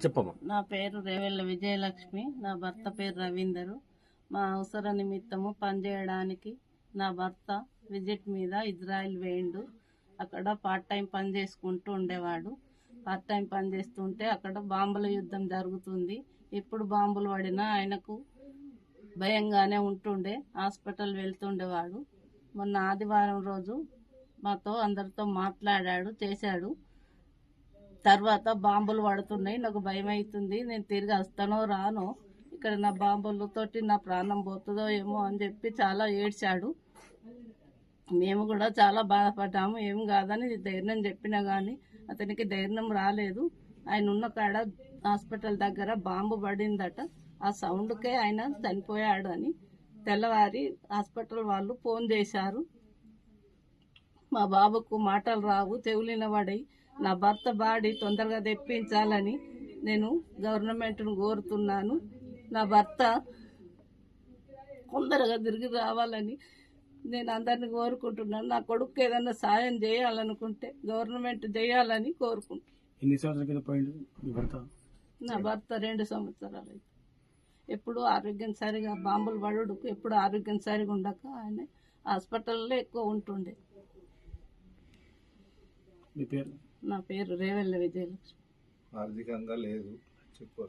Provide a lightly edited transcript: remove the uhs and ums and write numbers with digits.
చెప్పమ్మా. నా పేరు రేవెల్ల విజయలక్ష్మి. నా భర్త పేరు రవీందరు. మా అవసర నిమిత్తము పనిచేయడానికి నా భర్త విజిట్ మీద ఇజ్రాయిల్ వేయండు. అక్కడ పార్ట్ టైం పని చేసుకుంటూ ఉండేవాడు. పార్ట్ టైం పని చేస్తుంటే అక్కడ బాంబుల యుద్ధం జరుగుతుంది. ఎప్పుడు బాంబులు పడినా ఆయనకు భయంగానే ఉంటుండే. హాస్పిటల్ వెళ్తుండేవాడు. మొన్న ఆదివారం రోజు మాతో అందరితో మాట్లాడాడు, చేశాడు. తర్వాత బాంబులు పడుతున్నాయి, నాకు భయం అవుతుంది, నేను తిరిగి వస్తానో రానో, ఇక్కడ నా బాంబులతోటి నా ప్రాణం పోతుందో ఏమో అని చెప్పి చాలా ఏడ్చాడు. మేము కూడా చాలా బాధపడ్డాము. ఏం కాదని ధైర్యం చెప్పినా కానీ అతనికి ధైర్యం రాలేదు. ఆయన ఉన్న కాడ హాస్పిటల్ దగ్గర బాంబు పడిందట. ఆ సౌండ్కే ఆయన చనిపోయాడు అని తెల్లవారి హాస్పిటల్ వాళ్ళు ఫోన్ చేశారు. మా బాబుకు మాటలు రావు, చెవులిన పడి నా భర్త బాడీ తొందరగా తెప్పించాలని నేను గవర్నమెంట్ను కోరుతున్నాను. నా భర్త తొందరగా తిరిగి రావాలని నేను అందరిని కోరుకుంటున్నాను. నా కొడుకు ఏదన్నా సాయం చేయాలనుకుంటే గవర్నమెంట్ చేయాలని కోరుకుంటున్నాను. ఎన్ని సంవత్సరాల కింద పోయిండు మీ భర్త? నా భర్త 2 సంవత్సరాలు అయితే ఎప్పుడు ఆరోగ్యం సరిగా బాంబులు పడుడుకు ఎప్పుడు ఆరోగ్యం సరిగా ఉండక ఆయన హాస్పిటల్లో ఎక్కువ ఉంటుండే. మీ పేరు? నా పేరు రేవెల్ల విజయలక్ష్మి. ఆర్థికంగా లేదు చెప్పు.